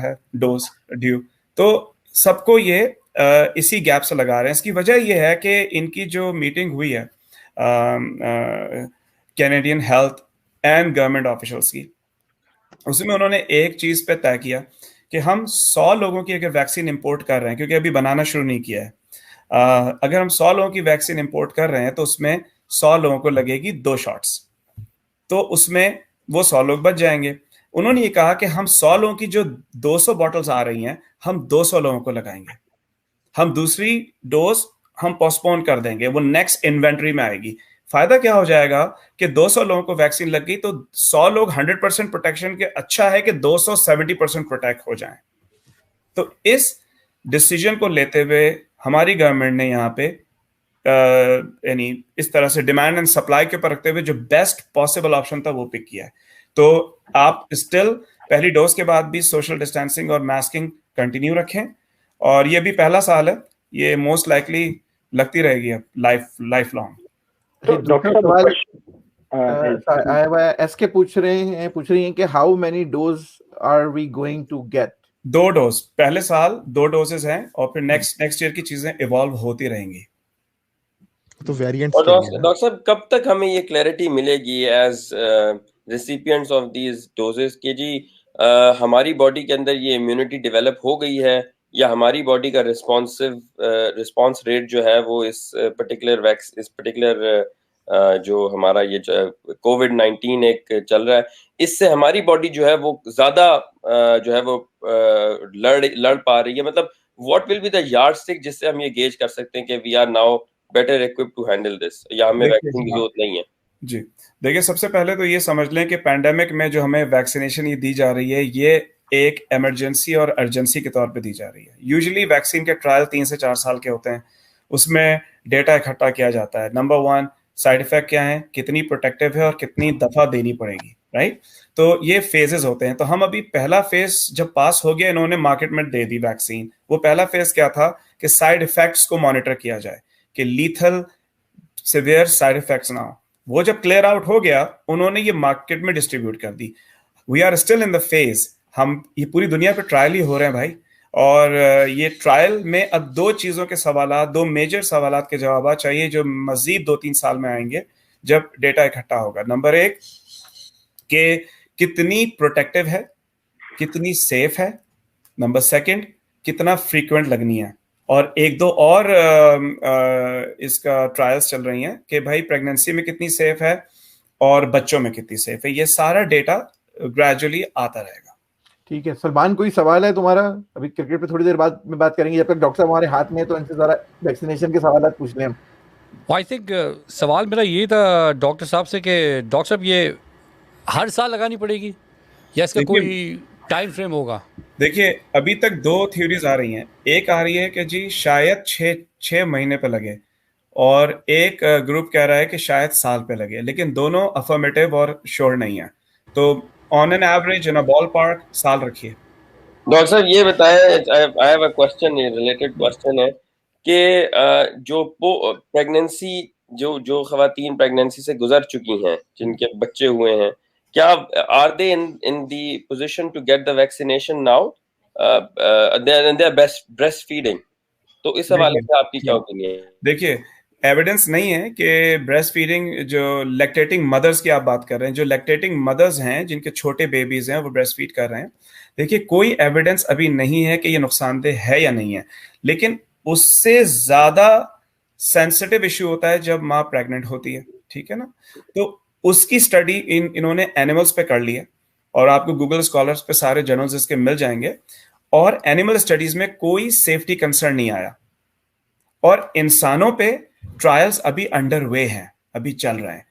है dose due. तो सबको ये इसी गैप से लगा रहे हैं। इसकी वजह ये है कि इनकी जो मीटिंग हुई है Canadian health and government officials की, उसमें उन्होंने एक चीज पे तय किया कि हम 100 लोगों की अगर वैक्सीन इंपोर्ट कर रहे हैं, क्योंकि अभी बनाना शुरू नहीं किया है, अगर हम 100 लोगों की वैक्सीन इंपोर्ट कर रहे हैं तो उसमें 100 लोगों को लगेगी 2 शॉट्स, तो उसमें वो 100 लोग बच जाएंगे। उन्होंने ये कहा कि हम 100 लोगों की जो 200 बॉटल्स आ रही हैं हम 200 लोगों को लगाएंगे, हम दूसरी डोज हम पोस्टपोन कर देंगे, वो नेक्स्ट इन्वेंट्री में आएगी। फायदा क्या हो जाएगा कि 200 लोगों को वैक्सीन लग गई तो 100 लोग 100% प्रोटेक्शन के, अच्छा है कि 200 70% प्रोटेक्ट हो जाएं। तो इस डिसीजन को लेते हुए हमारी गवर्नमेंट ने यहाँ पे यानी इस तरह से डिमांड एंड सप्लाई के ऊपर रखते हुए जो बेस्ट पॉसिबल ऑप्शन था वो पिक किया है। तो आप स्टिल पहली डोज के बाद भी सोशल डिस्टेंसिंग और मास्किंग कंटिन्यू रखें, और ये भी पहला साल है, ये मोस्ट लाइकली लगती रहेगी अब लाइफ लॉन्ग। तो डॉक्टर सवाल एसके पूछ रही हैं कि how many doses are we going to get? 2 dose पहले साल, 2 डोजेस हैं, और फिर नेक्स्ट ईयर की चीजें इवॉल्व होती रहेंगी। तो वेरिएंट्स और डॉक्टर साहब कब तक हमें ये क्लैरिटी मिलेगी as recipients of these doses के जी हमारी बॉडी के अंदर ये इम्यूनिटी डेवलप हो गई है, या हमारी बॉडी का रिस्पॉन्स रेट जो है वो इस पर्टिकुलर जो हमारा ये कोविड-19 एक चल रहा है, इससे हमारी बॉडी जो है वो ज्यादा जो है वो लड़ पा रही है? मतलब what will be the yardstick जिससे हम ये गेज कर सकते हैं कि we are now better equipped to handle this, या हमें वैक्सीन की जरूरत नहीं है? जी देखिए, सबसे पहले तो ये समझ लें कि पैंडेमिक में जो हमें वैक्सीनेशन ये दी जा रही है ये एक इमरजेंसी और अर्जेंसी के तौर पे दी जा रही है। यूजुअली वैक्सीन के ट्रायल 3 से 4 साल के होते हैं, उसमें डेटा इकट्ठा किया जाता है। नंबर 1, साइड इफेक्ट क्या है, कितनी प्रोटेक्टिव है और कितनी दफा देनी पड़ेगी, राइट? तो ये फेजेस होते हैं। तो हम अभी पहला फेज जब पास हो गया, इन्होंने मार्केट में दे दी वैक्सीन। वो पहला फेज क्या था कि साइड इफेक्ट्स को मॉनिटर किया जाए कि लीथल सिवियर साइड इफेक्ट्स ना हो। वो जब क्लियर आउट हो गया, उन्होंने ये मार्केट में डिस्ट्रीब्यूट कर दी। We are still in the phase, हम ये पूरी दुनिया पे ट्रायल ही हो रहे हैं भाई, और ये ट्रायल में अब 2 चीजों के सवाल, 2 मेजर सवाल के जवाब चाहिए जो मजीद 2-3 साल में आएंगे जब डेटा इकट्ठा होगा। नंबर 1 कि कितनी प्रोटेक्टिव है, कितनी सेफ है। नंबर 2 कितना फ्रीक्वेंट लगनी है। और 1-2 और इसका ट्रायल्स चल रही हैं कि भाई प्रेगनेंसी में कितनी सेफ है और बच्चों में कितनी सेफ है। ये सारा डेटा ग्रेजुअली आता रहेगा। ठीक है सलमान, कोई सवाल है तुम्हारा? अभी क्रिकेट पे थोड़ी देर बाद में बात करेंगे, जब तक डॉक्टर साहब हमारे हाथ में है तो इनसे सारा वैक्सीनेशन के सवाल पूछ लें हम। आई थिंक सवाल मेरा ये था डॉक्टर साहब से कि डॉक्टर साहब ये हर साल लगानी पड़ेगी या इसका कोई टाइम फ्रेम होगा? देखिए, अभी तक 2 थ्योरीज आ रही हैं। एक आ रही है कि जी शायद 6 महीने पे लगे, और एक ग्रुप कह रहा है कि शायद साल पे लगे, लेकिन दोनों अफर्मेटिव और श्योर नहीं है। तो on an average in a ball park साल रखिए। डॉक्टर साहब ये बताएं, I have a question, related question है कि जो प्रेगनेंसी जो खवातीन प्रेगनेंसी से गुजर चुकी हैं, जिनके बच्चे हुए हैं, क्या are they in the position to get the vaccination now? They are breast feeding, तो इस हवाले से आपकी क्या ओपिनियन है? देखिए, एविडेंस नहीं है कि ब्रेस्ट फीडिंग, जो लैक्टेटिंग मदर्स की आप बात कर रहे हैं, जो लैक्टेटिंग मदर्स हैं जिनके छोटे बेबीज हैं वो ब्रेस्ट फीड कर रहे हैं, देखिए कोई एविडेंस अभी नहीं है कि ये नुकसानदेह है या नहीं है। लेकिन उससे ज्यादा सेंसिटिव इश्यू होता है जब माँ प्रेग्नेंट होती है, ठीक है ना? तो उसकी स्टडी इन्होंने एनिमल्स पे कर ली है, और आपको गूगल स्कॉलर्स पे सारे जर्नल्स इसके मिल जाएंगे, और एनिमल स्टडीज में कोई सेफ्टी कंसर्न नहीं आया। और इंसानों पे ट्रायल्स अभी अंडर वे हैं, अभी चल रहे हैं।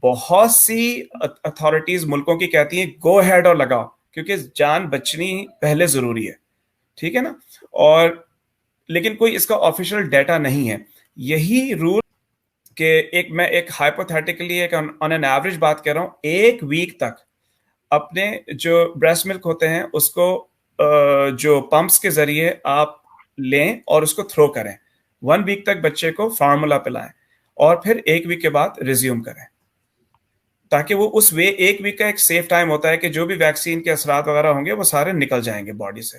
बहुत सी अथॉरिटीज मुल्कों की कहती हैं गो हेड और लगाओ, क्योंकि जान बचनी पहले जरूरी है, ठीक है ना? और लेकिन कोई इसका ऑफिशियल डाटा नहीं है। यही रूल के मैं एक हाइपोथेटिकली एक ऑन एन एवरेज बात कर रहा हूं, 1 वीक तक अपने जो ब्रेस्ट मिल्क होते हैं उसको जो पंप्स के जरिए आप लें और उसको थ्रो करें। 1 वीक तक बच्चे को फार्मूला पिलाएं और फिर 1 वीक के बाद रिज्यूम करें, ताकि वो उस वे एक वीक का एक सेफ टाइम होता है कि जो भी वैक्सीन के असरात वगैरह होंगे वो सारे निकल जाएंगे बॉडी से।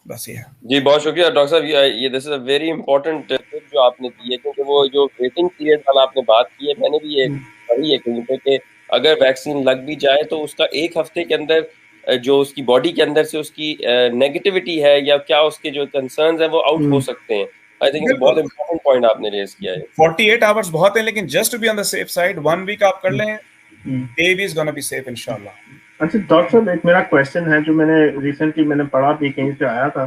बस ये है। जी बहुत शुक्रिया डॉक्टर साहब, ये this is a very important tip जो आपने दी है, क्योंकि वो जो वेटिंग पीरियड वाला आपने बात की है, मैंने भी ये पढ़ी है कहीं पे कि अगर वैक्सीन लग भी जाए तो उसका एक हफ्ते के अंदर जो उसकी बॉडी के अंदर से उसकी नेगेटिविटी है या क्या उसके जो कंसर्न्स है वो आउट हो सकते हैं। आई थिंक बहुत इंपॉर्टेंट पॉइंट आपने रेज किया है। 48 आवर्स बहुत है, लेकिन just to be on the safe side 1 week आप कर लें, baby is gonna be safe इंशाल्लाह। अच्छा डॉक्टर साहब, एक मेरा क्वेश्चन है जो मैंने पढ़ा भी कहीं से आया था,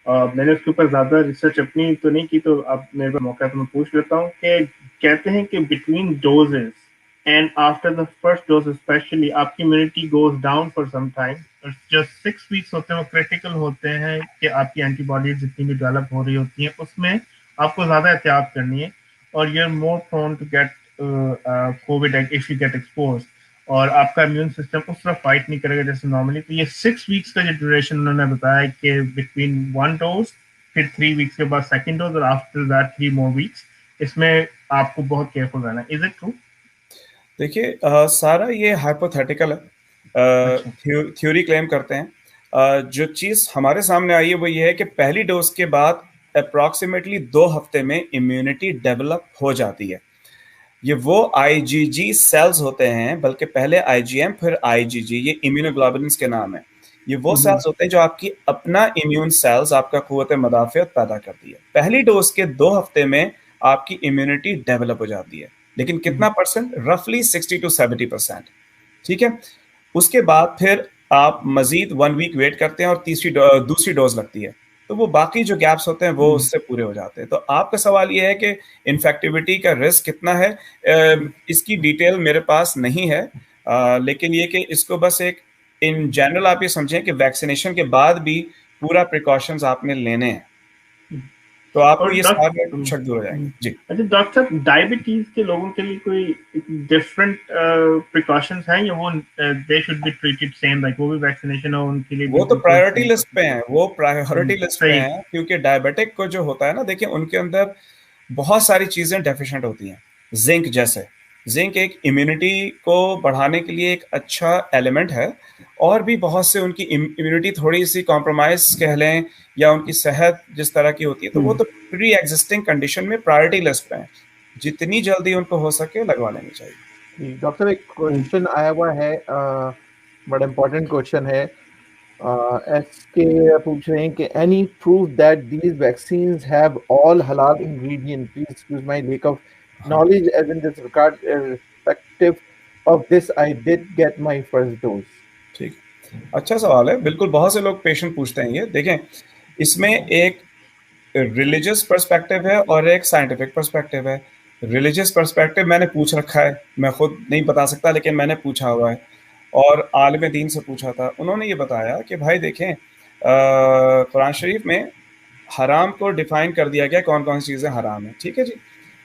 मैंने उसके ऊपर ज्यादा रिसर्च अपनी तो नहीं की, तो अब मेरे पास मौका है तो मैं पूछ लेता हूँ कि कहते हैं कि between doses and after the first dose specially आपकी immunity goes down for some time, जो 6 वीक्स होते हैं वो क्रिटिकल होते हैं कि आपकी एंटीबॉडीज जितनी भी डेवलप हो रही होती हैं उसमें आपको ज्यादा एहतियात करनी है और you are more prone to get Covid if you get expose, और आपका इम्यून सिस्टम उस तरह फाइट नहीं करेगा जैसे नॉर्मली। तो ये 6 वीक्स का जो ड्यूरेशन उन्होंने बताया कि बिटवीन 1 डोज, फिर 3 वीक्स के बाद सेकंड डोज और आफ्टर दैट 3 मोर वीक्स, इसमें आपको बहुत केयरफुल रहना है। Is it true? देखिए सारा ये हाइपोथेटिकल है, थ्योरी क्लेम करते हैं। जो चीज़ हमारे सामने आई है वो ये है कि पहली डोज के बाद अप्रॉक्सीमेटली 2 हफ्ते में इम्यूनिटी डेवलप हो जाती है। ये वो आईजीजी सेल्स होते हैं, बल्कि पहले आईजीएम फिर आईजीजी, ये इम्यूनोग्लोबुलिन्स के नाम है। ये वो सेल्स होते हैं जो आपकी अपना इम्यून सेल्स, आपका कुव्वत मदाफियत पैदा करती है। पहली डोज के 2 हफ्ते में आपकी इम्यूनिटी डेवलप हो जाती है, लेकिन कितना परसेंट? रफली 60 to 70%। ठीक है, उसके बाद फिर आप मजीद 1 वीक वेट करते हैं और दूसरी डोज लगती है, तो वो बाकी जो गैप्स होते हैं वो उससे पूरे हो जाते हैं। तो आपका सवाल ये है कि इन्फेक्टिविटी का रिस्क कितना है, इसकी डिटेल मेरे पास नहीं है, लेकिन ये कि इसको बस एक इन जनरल आप ये समझें कि वैक्सीनेशन के बाद भी पूरा प्रिकॉशंस आपने लेने हैं, तो आपको ये सारे शक दूर हो जाएंगे। जी अच्छा डॉक्टर साहब, डायबिटीज के लोगों के लिए कोई डिफरेंट प्रिकॉशंस हैं या वो they should be treated same, like वो भी वैक्सीनेशन हो उनके लिए? वो तो प्रायोरिटी लिस्ट पे हैं, वो प्रायोरिटी लिस्ट पे हैं, क्योंकि डायबिटिक को जो होता है ना, देखिए उनके अंदर बहुत सारी चीजें डेफिशिएंट होती हैं। जिंक जैसे, जिंक एक इम्यूनिटी को बढ़ाने के लिए एक अच्छा एलिमेंट है, और भी बहुत से उनकी इम्यूनिटी थोड़ी सी कॉम्प्रोमाइज कह लें या उनकी सेहत जिस तरह की होती है, तो वो तो प्री एग्जिस्टिंग कंडीशन में प्रायोरिटी लिस्ट पे हैं, जितनी जल्दी उनको हो सके लगवा लेनी चाहिए। डॉक्टर एक क्वेश्चन आया हुआ है, बड़ा इंपॉर्टेंट क्वेश्चन है। एसके पूछ रहे हैं कि any proof that these vaccines have all halal ingredient, please excuse my lack of knowledge as in this regard, irrespective of this I did get my first dose। ठीक, अच्छा सवाल है, बिल्कुल बहुत से लोग पेशेंट पूछते हैं ये। देखें, इसमें एक रिलीजियस पर्सपेक्टिव है और एक साइंटिफिक पर्सपेक्टिव है। रिलीजियस पर्सपेक्टिव मैंने पूछ रखा है, मैं खुद नहीं बता सकता, लेकिन मैंने पूछा हुआ है और आलिम दीन से पूछा था। उन्होंने ये बताया कि भाई देखें, कुरान शरीफ में हराम को डिफाइन कर दिया गया कौन कौन सी चीज़ें हराम है। ठीक है जी,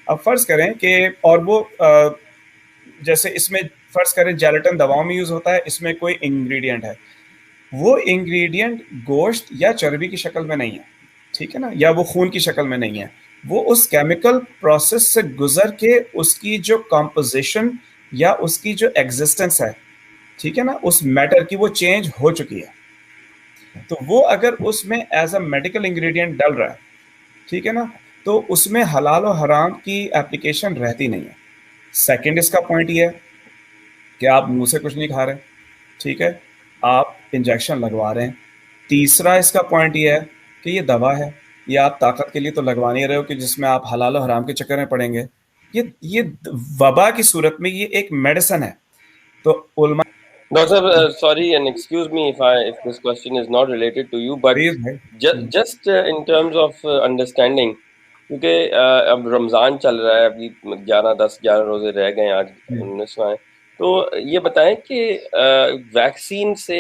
अब फर्ज करें कि, और वो जैसे इसमें फर्ज करें जेलेटिन दवाओं में यूज होता है, इसमें कोई इंग्रेडिएंट है, वो इंग्रेडिएंट गोश्त या चर्बी की शक्ल में नहीं है, ठीक है ना, या वो खून की शक्ल में नहीं है, वो उस केमिकल प्रोसेस से गुजर के उसकी जो कंपोजिशन या उसकी जो एग्जिस्टेंस है, ठीक है ना, उस मैटर की वो चेंज हो चुकी है। तो वो अगर उसमें एज अ मेडिकल इंग्रेडिएंट डल रहा है, ठीक है ना, तो उसमें हलाल और हराम की एप्लीकेशन रहती नहीं है। सेकंड इसका पॉइंट ये है कि आप मुंह से कुछ नहीं खा रहे, ठीक है, आप इंजेक्शन लगवा रहे हैं। तीसरा इसका पॉइंट ये है कि ये दवा है, ये आप ताकत के लिए तो लगवा नहीं रहे हो कि जिसमें आप हलाल और हराम के चक्कर में पड़ेंगे। ये वबा की सूरत में ये एक मेडिसिन है। तो उलमा Doctor, sorry and excuse me if this question is not related to you, but just in terms of understanding, क्योंकि अब रमज़ान चल रहा है, अभी 11 रोजे रह गए, आज 19वां है, तो ये बताएं कि वैक्सीन से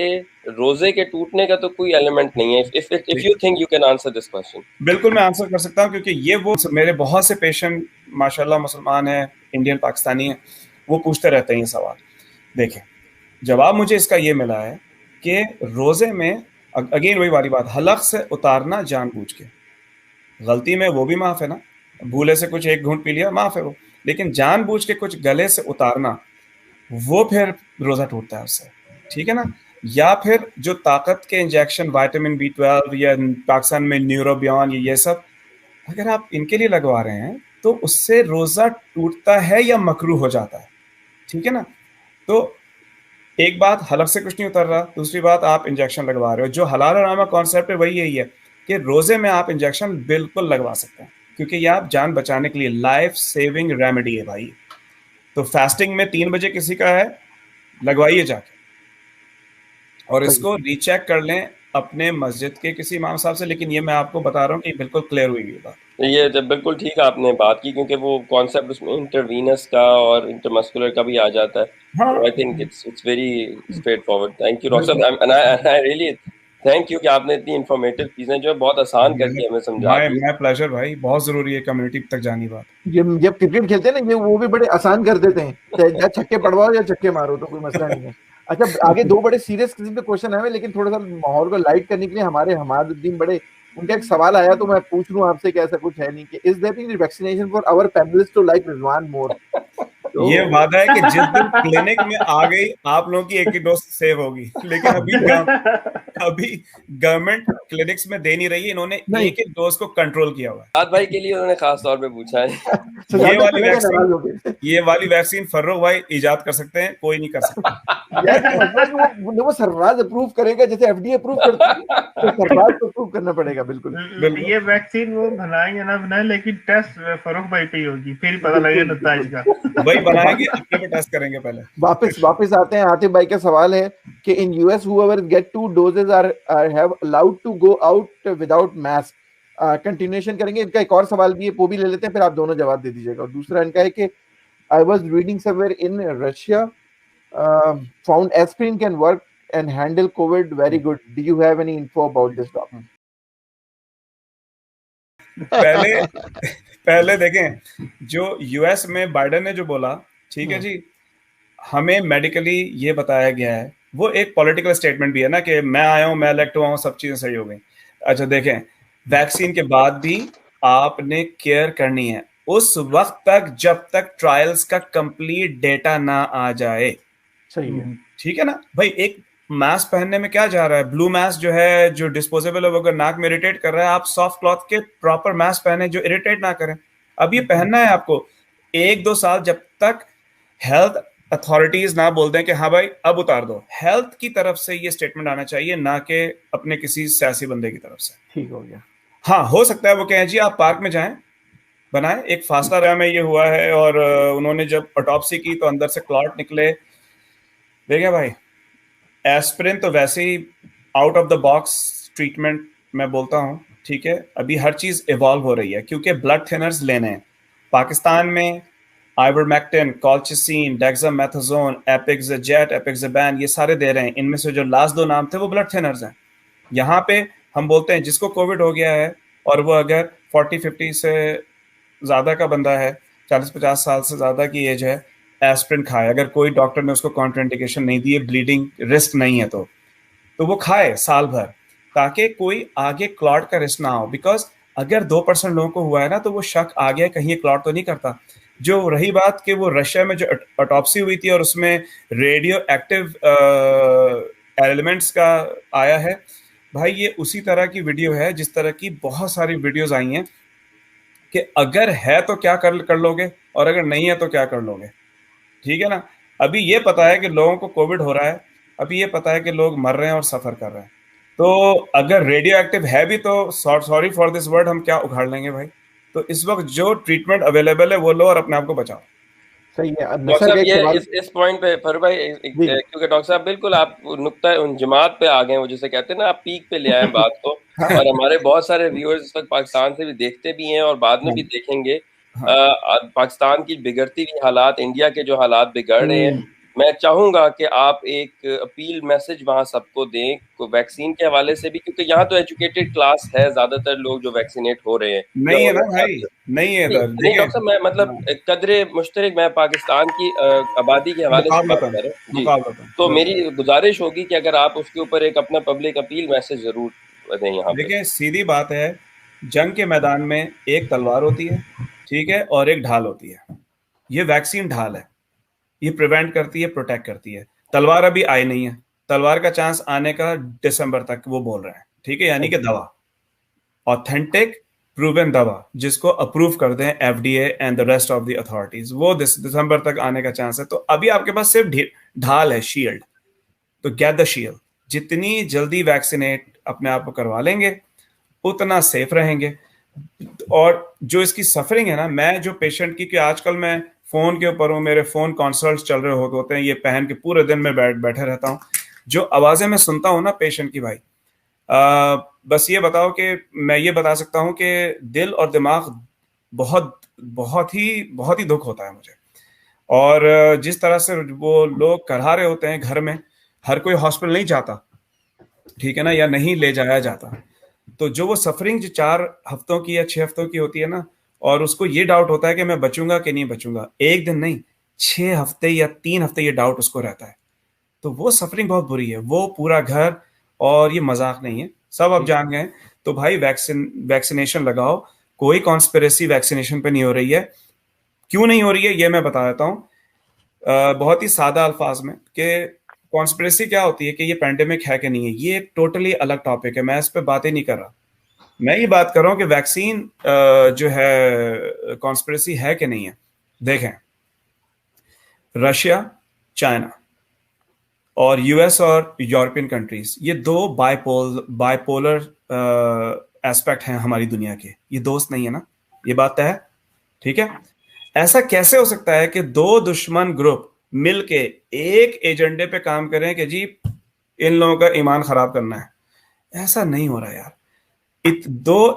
रोजे के टूटने का तो कोई एलिमेंट नहीं है। if you think you can answer this question। बिल्कुल मैं आंसर कर सकता हूँ, क्योंकि ये वो मेरे बहुत से पेशेंट माशाल्लाह मुसलमान हैं, इंडियन पाकिस्तानी हैं, वो पूछते रहते हैं ये सवाल। देखें, जवाब मुझे इसका ये मिला है कि रोजे में अगेन वही वाली बात, हलक से उतारना जानबूझ के, गलती में वो भी माफ है ना, भूले से कुछ एक घूंट पी लिया माफ है वो, लेकिन जानबूझ के कुछ गले से उतारना, वो फिर रोजा टूटता है उससे, ठीक है ना। या फिर जो ताकत के इंजेक्शन विटामिन B12 या पाकिस्तान में न्यूरोबियन ये सब अगर आप इनके लिए लगवा रहे हैं तो उससे रोजा टूटता है या मकरूह हो जाता है, ठीक है ना। तो एक बात, हलक से कुछ नहीं उतर रहा, दूसरी बात आप इंजेक्शन लगवा रहे हो। जो हलाल और हराम कॉन्सेप्ट है वही यही है कि रोजे में आप इंजेक्शन बिल्कुल लगवा सकते हैं, क्योंकि ये आप जान बचाने के लिए लाइफ सेविंग रेमेडी है भाई। तो फास्टिंग में 3 बजे किसी का है, लगवाइए जाके, और इसको रीचेक कर लें अपने मस्जिद के किसी इमाम साहब से। लेकिन ये मैं आपको बता रहा हूँ कि बिल्कुल क्लियर हुई ये बात। ये तो बिल्कुल ठीक आपने बात की, क्योंकि वो कॉन्सेप्ट उसमें इंटरवीनस का और इंटरमस्कुलर का भी आ जाता है। हाँ, I think it's very straightforward. Thank you doctor साहब, and I really thank you कि आपने इतनी इन्फॉर्मेटिव चीजें जो है बहुत आसान करके हमें समझा दी। माय प्लेजर भाई, बहुत जरूरी है कम्युनिटी तक जानी बात। जब क्रिकेट खेलते हैं ना, ये वो भी बड़े आसान कर देते हैं, चाहे छक्के पड़वाओ या छक्के मारो तो कोई मसला नहीं है। अच्छा, आगे दो बड़े सीरियस किस्म के क्वेश्चन है, लेकिन थोड़ा सा माहौल को लाइट करने के लिए हमारे हमादुद्दीन बड़े, उनका एक सवाल आया तो मैं पूछ लूं आपसे कि ऐसा कुछ है नहीं कि is there any vaccination for our panelist to like Rizwan more? ये वादा है कि जिस दिन क्लिनिक में आ गई आप लोगों की एक ही डोज सेव होगी, लेकिन अभी गवर्नमेंट क्लिनिक्स में दे नहीं रही है। इन्होंने एक एक डोज को कंट्रोल किया हुआ है। साद भाई के लिए उन्होंने खास तौर पे पूछा है। ये वाली वैक्सीन फर्रुख भाई इजाद कर सकते हैं, कोई नहीं कर सकता। यार वो सरफराज अप्रूव करेगा, जैसे एफडीए अप्रूव करता है, तो सरफराज को अप्रूव करना पड़ेगा। बिल्कुल ये वैक्सीन वो बनाएंगे ना बनाए, लेकिन टेस्ट फर्रुख भाई पे ही होगी, फिर पता लगेगा नतीजा का। वही बनाएंगे, अपने पे टेस्ट करेंगे पहले। वापस आते हैं। आतिफ भाई का सवाल है कि in US whoever get 2 doses are have allowed to go out without mask. Continuation करेंगे। इनका एक और सवाल भी है, वो भी ले लेते हैं, फिर आप दोनों जवाब दे दीजिएगा। और दूसरा इनका है कि I was reading somewhere in Russia found aspirin can work and handle COVID very good. Do you have any info about this doctor? पहले देखें, जो यूएस में बाइडेन ने जो बोला, ठीक है जी, हमें मेडिकली ये बताया गया है, वो एक पॉलिटिकल स्टेटमेंट भी है ना कि मैं आया हूं, मैं इलेक्ट हुआ हूं, सब चीजें सही हो गई। अच्छा देखें, वैक्सीन के बाद भी आपने केयर करनी है उस वक्त तक जब तक ट्रायल्स का कंप्लीट डेटा ना आ जाए। सही है, ठीक है ना भाई। एक मास्क पहनने में क्या जा रहा है? ब्लू मास्क जो है, जो डिस्पोजेबल है, अगर नाक में इरिटेट कर रहा है, आप सॉफ्ट क्लॉथ के प्रॉपर मास्क पहने जो इरिटेट ना करें। अब ये पहनना है आपको 1-2 साल, जब तक हेल्थ अथॉरिटीज ना बोल दें कि हाँ भाई अब उतार दो। हेल्थ की तरफ से ये स्टेटमेंट आना चाहिए, ना कि अपने किसी सियासी बंदे की तरफ से। ठीक हो गया। हाँ, हो सकता है वो कहें जी आप पार्क में जाएं, बनाए एक फासला रहा में ये हुआ है, और उन्होंने जब ऑटोप्सी की तो अंदर से क्लॉट निकले। देखिए भाई, एस्पिरिन तो वैसे ही out of the box treatment मैं बोलता हूँ, ठीक है। अभी हर चीज इवॉल्व हो रही है, क्योंकि ब्लड थिनर्स लेने हैं। पाकिस्तान में आइवरमेक्टिन, कॉल्चिसिन, डेक्सामेथासोन, एपिक्साजेट, एपिक्साबैन, ये सारे दे रहे हैं। इनमें से जो लास्ट 2 नाम थे वो ब्लड थिनर्स हैं। यहाँ पे हम बोलते हैं जिसको कोविड हो गया है और वो अगर 40-50 से ज्यादा का बंदा है, 40-50 साल से ज्यादा की एज है, एस्पिरिन खाए। अगर कोई डॉक्टर ने उसको कॉन्ट्राइंडिकेशन नहीं दी है, ब्लीडिंग रिस्क नहीं है, तो वो खाए साल भर, ताकि कोई आगे क्लॉट का रिस्क ना हो। बिकॉज अगर 2% लोगों को हुआ है ना, तो वो शक आ गया कहीं ये क्लॉट तो नहीं करता। जो रही बात कि वो रशिया में जो ऑटोप्सी हुई थी और उसमें रेडियो एक्टिव एलिमेंट्स का आया है, भाई ये उसी तरह की वीडियो है जिस तरह की बहुत सारी वीडियोस आई हैं कि अगर है तो क्या कर लोगे और अगर नहीं है तो क्या कर लोगे, ठीक है ना। अभी ये पता है कि लोगों को कोविड हो रहा है, अभी ये पता है कि लोग मर रहे हैं और सफर कर रहे हैं। तो अगर रेडियो एक्टिव है भी तो सॉरी फॉर दिस वर्ड, हम क्या उखाड़ लेंगे भाई। तो इस वक्त जो ट्रीटमेंट अवेलेबल है वो लो और अपने आप को बचाओ। सही है। इस पॉइंट पे फर भाई, क्योंकि डॉक्टर साहब बिल्कुल आप नुक्ता उन जमात पे आ गए, वो जिसे कहते हैं ना, आप पीक पे ले आए बात को। और हमारे बहुत सारे व्यूअर्स इस वक्त पाकिस्तान से भी देखते भी हैं और बाद में भी देखेंगे। पाकिस्तान की बिगड़ती हुई हालात, इंडिया के जो हालात बिगड़ रहे हैं, मैं चाहूंगा कि आप एक अपील मैसेज वहां सबको दें वैक्सीन के हवाले से भी, क्योंकि यहाँ तो एजुकेटेड क्लास है, ज्यादातर लोग जो वैक्सीनेट हो रहे हैं। नहीं है ना भाई, नहीं है इधर। नहीं डॉक्टर साहब, मैं मतलब कदरे मुश्तरक, मैं पाकिस्तान की आबादी के हवाले से बात कर रहा हूँ जी। तो मेरी गुजारिश होगी कि अगर आप उसके ऊपर एक अपना पब्लिक अपील मैसेज जरूर दें यहाँ पे। देखिए, सीधी बात है, जंग के मैदान में एक तलवार होती है, ठीक है, और एक ढाल होती है। ये वैक्सीन ढाल है, ये प्रिवेंट करती है, प्रोटेक्ट करती है। तलवार अभी आई नहीं है, तलवार का चांस आने का दिसंबर तक वो बोल रहे हैं, ठीक है, यानी कि दवा, ऑथेंटिक प्रूवन दवा जिसको अप्रूव कर दें FDA and the rest of the authorities, वो दिसंबर तक आने का चांस है। तो अभी आपके पास सिर्फ ढाल है, शील्ड, तो गेट द शील्ड। जितनी जल्दी वैक्सीनेट अपने आप को करवा लेंगे उतना सेफ रहेंगे। और जो इसकी सफरिंग है ना, मैं जो पेशेंट की, कि आजकल मैं फोन के ऊपर हूँ, मेरे फोन कंसल्ट चल रहे होते हैं, ये पहन के पूरे दिन में बैठे रहता हूँ, जो आवाजें मैं सुनता हूँ ना पेशेंट की भाई, बस ये बताओ कि मैं ये बता सकता हूँ कि दिल और दिमाग बहुत ही दुख होता है मुझे। और जिस तरह से वो लोग करहा रहे होते हैं घर में, हर कोई हॉस्पिटल नहीं जाता, ठीक है ना, या नहीं ले जाया जाता, तो जो वो सफरिंग जो 4 हफ्तों की या 6 हफ्तों की होती है ना, और उसको ये डाउट होता है कि मैं बचूंगा कि नहीं बचूंगा, एक दिन नहीं, 6 हफ्ते या 3 हफ्ते ये डाउट उसको रहता है। तो वो सफरिंग बहुत बुरी है, वो पूरा घर, और ये मजाक नहीं है, सब अब जान गए। तो भाई वैक्सीनेशन लगाओ, कोई कॉन्स्पिरेसी वैक्सीनेशन पे नहीं हो रही है। क्यों नहीं हो रही है ये मैं बता देता हूँ बहुत ही सादा अल्फाज में, कि कॉन्स्पिरेसी क्या होती है कि ये पैंडेमिक है कि नहीं है, ये एक टोटली अलग टॉपिक है, मैं इस पे बात ही नहीं कर रहा। मैं ये बात कर रहा हूँ कि वैक्सीन जो है कॉन्स्पिरेसी है कि नहीं है। देखें, रशिया, चाइना और US और यूरोपियन कंट्रीज, ये 2 बाइपोलर एस्पेक्ट हैं हमारी दुनिया के, ये दोस्त नहीं है ना, ये बात है, ठीक है। ऐसा कैसे हो सकता है कि 2 दुश्मन ग्रुप मिलके एक एजेंडे पे काम करें कि जी इन लोगों का ईमान खराब करना है? ऐसा नहीं हो रहा यार।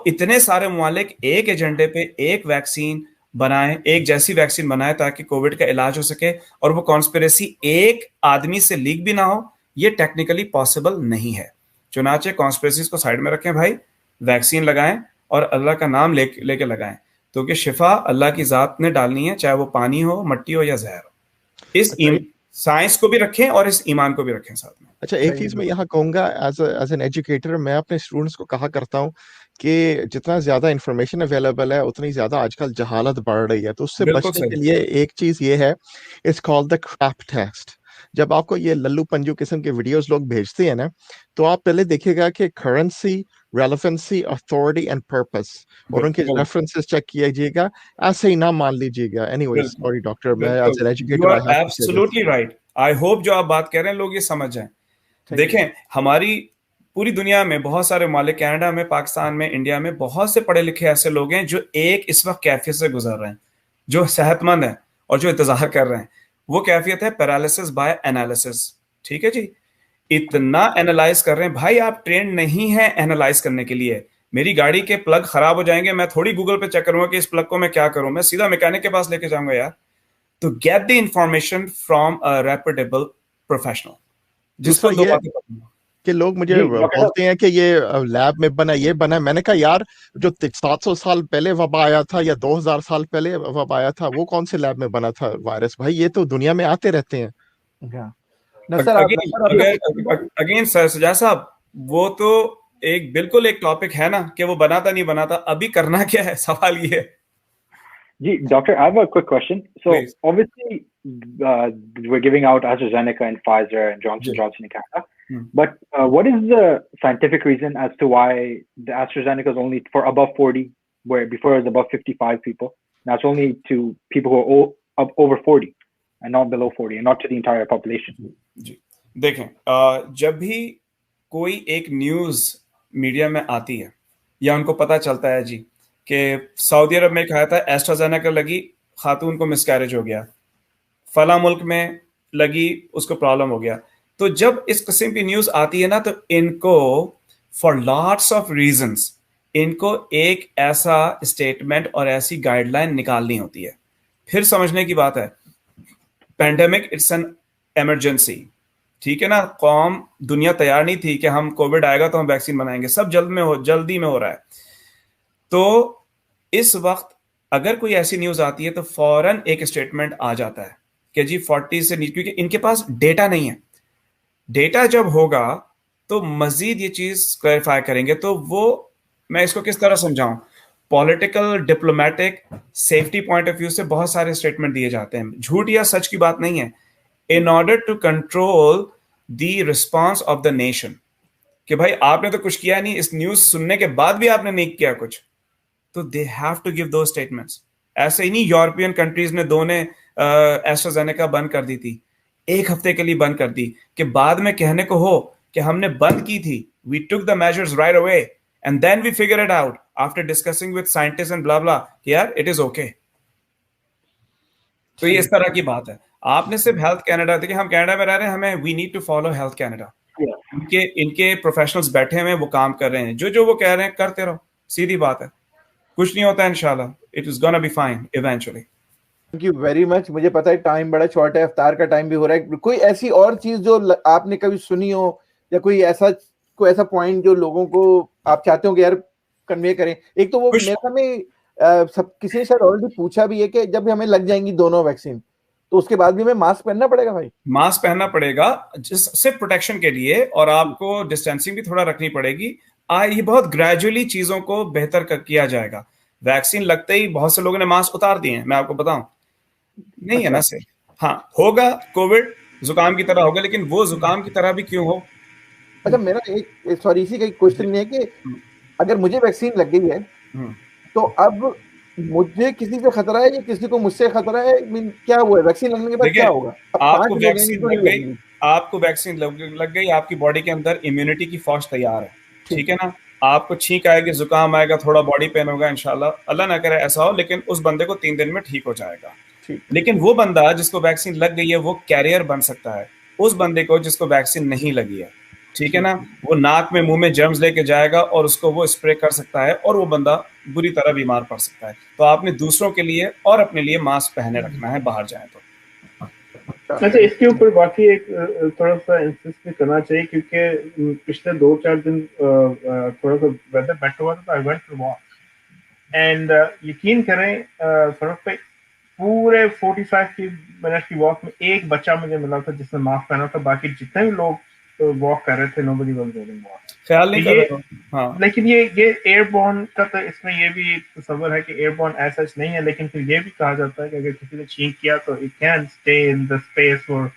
इतने सारे ममालिक एक एजेंडे पे एक वैक्सीन बनाएं, एक जैसी वैक्सीन बनाएं ताकि कोविड का इलाज हो सके, और वो कॉन्स्पिरेसी एक आदमी से लीक भी ना हो, ये टेक्निकली पॉसिबल नहीं है। चुनाचे कॉन्स्पिरेसीज को साइड में रखें भाई, वैक्सीन लगाएं और अल्लाह का नाम लेके लगाएं, क्योंकि शिफा अल्लाह की जात ने डालनी है, चाहे वो पानी हो, मट्टी हो या जहर हो। इस साइंस को भी रखें और इस ईमान को भी रखें साथ में। अच्छा, एक चीज मैं यहाँ कहूंगा, एज एन एजुकेटर, मैं अपने स्टूडेंट्स को कहा करता हूँ कि जितना ज्यादा इंफॉर्मेशन अवेलेबल है उतनी ज्यादा आजकल जहालत बढ़ रही है, तो उससे बचने के लिए एक चीज ये है, it's called the crap test. जब आपको ये लल्लू पंजू किस्म के वीडियोस लोग भेजते हैं ना, तो आप पहले देखिएगा कि currency, relevancy, authority and purpose, और उनके रेफरेंसेस चेक कीजिएगा, ऐसे ही ना मान लीजिएगा। एनीवेज, सॉरी डॉक्टर, मैं as an educator, I have absolutely right. I hope जो आप बात कह रहे हैं लोग ये समझ जाएं। देखें, हमारी पूरी दुनिया में बहुत सारे मालिक, कनाडा में, पाकिस्तान में, इंडिया में बहुत से पढ़े लिखे ऐसे लोग हैं जो एक इस वक्त कैफियत से गुजर रहे हैं, जो सेहतमंद है और जो इंतजार कर रहे हैं। वो कैफियत है पैरालिसिस बाय एनालिसिस, ठीक है जी। इतना एनालाइज कर रहे हैं भाई, आप ट्रेंड नहीं है एनालाइज करने के लिए। मेरी गाड़ी के प्लग खराब हो जाएंगे, मैं थोड़ी गूगल पे चेक करूंगा कि इस प्लग को मैं क्या करूं, मैं सीधा मैकेनिक के पास लेके जाऊंगा यार। तो get the information from a reputable professional. जिसको ये कि लोग मुझे बोलते हैं कि ये लैब में बना, ये बना, मैंने कहा यार जो 700 साल पहले वबा आया था या 2000 साल पहले वबा आया था, वो कौन से लैब में बना था वायरस? भाई ये तो दुनिया में आते रहते हैं। अगेन सर सजा साहब, वो तो एक बिल्कुल एक टॉपिक है ना कि वो बनाता नहीं बनाता, अभी करना क्या है, सवाल ये है जी। Doctor, I have a quick question. So Please. obviously we're giving out AstraZeneca and Pfizer and Johnson Johnson in Canada, but what is the scientific reason as to why the AstraZeneca is only for above 40, where before it was above 55 people? Now it's only to people who are over 40 and not below 40, and not to the entire population. जी देखें, जब भी कोई एक news media में आती है या उनको पता चलता है जी कि सऊदी अरब में कहा था एस्ट्राजेनेका लगी, खातून को मिसकैरेज हो गया, फला मुल्क में लगी, उसको प्रॉब्लम हो गया, तो जब इस किस्म की न्यूज आती है ना, तो इनको फॉर लॉट्स ऑफ रीजंस इनको एक ऐसा स्टेटमेंट और ऐसी गाइडलाइन निकालनी होती है। फिर समझने की बात है, पैंडेमिक इट्स एन इमरजेंसी, ठीक है ना। कौम दुनिया तैयार नहीं थी कि हम कोविड आएगा तो हम वैक्सीन बनाएंगे, सब जल्दी में हो रहा है। तो इस वक्त अगर कोई ऐसी न्यूज आती है तो फौरन एक स्टेटमेंट आ जाता है कि जी 40 से नीचे, क्योंकि इनके पास डेटा नहीं है। डेटा जब होगा तो मजीद ये चीज क्लैरिफाई करेंगे। तो वो मैं इसको किस तरह समझाऊं, political, diplomatic, safety point of view से बहुत सारे स्टेटमेंट दिए जाते हैं। झूठ या सच की बात नहीं है। In order to control the response of the nation, कि भाई आपने तो कुछ किया नहीं, इस न्यूज सुनने के बाद भी आपने नहीं किया कुछ, तो दे हैव टू गिव दो स्टेटमेंट्स। ऐसे ही नहीं यूरोपियन कंट्रीज ने दो ने एस्ट्राजेनेका बंद कर दी थी, एक हफ्ते के लिए बंद कर दी, कि बाद में कहने को हो कि हमने बंद की थी, we took the measures right away and then we figure it out after discussing with scientist and blah blah, कि यार इट इज ओके। तो ये इस तरह की बात है। आपने सिर्फ हेल्थ कनाडा, देखिए हम कनाडा में रह रहे हैं, हमें we need to follow Health Canada. इनके प्रोफेशनल्स बैठे हुए, वो काम कर रहे हैं, जो वो कह रहे हैं करते रहो, सीधी बात है, कुछ नहीं होता है, इंशाल्लाह it is gonna be fine eventually. Thank you very much. मुझे पता है टाइम बड़ा शॉर्ट है, इफ्तार का टाइम भी हो रहा है। कोई ऐसी और चीज जो आपने कभी सुनी हो, या कोई ऐसा पॉइंट जो लोगों को आप चाहते हो कि यार कन्वे करें? एक तो वो मेरे में सब किसी ने शायद ऑलरेडी पूछा भी है कि जब हमें लग जाएंगी दोनों वैक्सीन, तो उसके बाद भी हमें मास्क पहनना पड़ेगा? भाई मास्क पहनना पड़ेगा सिर्फ प्रोटेक्शन के लिए, और आपको डिस्टेंसिंग भी थोड़ा रखनी पड़ेगी। ये बहुत ग्रेजुअली चीजों को बेहतर किया जाएगा। वैक्सीन लगते ही बहुत से लोगों ने मास्क उतार दिए हैं, मैं आपको बताऊं, नहीं है ना सर। हाँ, होगा, कोविड जुकाम की तरह होगा, लेकिन वो जुकाम की तरह भी क्यों हो? अच्छा, मेरा एक सॉरी इसी का एक क्वेश्चन है कि अगर मुझे वैक्सीन लग गई है, तो अब मुझे किसी से खतरा है या किसी को मुझसे खतरा है? क्या हुआ है वैक्सीन लगने के बाद, क्या होगा? आपको वैक्सीन लग गई, आपको वैक्सीन लग गई, आपकी बॉडी के अंदर इम्यूनिटी की फौज तैयार है, ठीक है ना। आपको छींक आएगी, जुकाम आएगा, थोड़ा बॉडी पेन होगा, इंशाल्लाह अल्लाह ना करे ऐसा हो, लेकिन उस बंदे को 3 दिन में ठीक हो जाएगा। लेकिन वो बंदा जिसको वैक्सीन लग गई है, वो कैरियर बन सकता है उस बंदे को जिसको वैक्सीन नहीं लगी है, ठीक है ना। वो नाक में, मुंह में जर्म्स लेके जाएगा और उसको वो स्प्रे कर सकता है, और वो बंदा बुरी तरह बीमार पड़ सकता है। तो आपने दूसरों के लिए और अपने लिए मास्क पहने रखना है बाहर जाए तो। अच्छा, इसके ऊपर बाकी एक थोड़ा सा इंसिस्ट भी करना चाहिए, क्योंकि पिछले 2-4 दिन थोड़ा सा वेदर बेटर हुआ था, I went to walk and यकीन करें सड़क पे पूरे 45 मिनट की वॉक में एक बच्चा मुझे मिला था जिसने मास्क पहना था, बाकी जितने भी लोग वॉक कर रहे थे नोबडी वाज वेयरिंग मास्क। ख्याल नहीं कर रहे हो। हाँ, लेकिन ये एयरबॉर्न का तो इसमें ये भी तस्वर है कि एयरबॉर्न ऐसा नहीं है, लेकिन फिर ये भी कहा जाता है कि अगर किसी ने छींक किया तो it can stay in the space for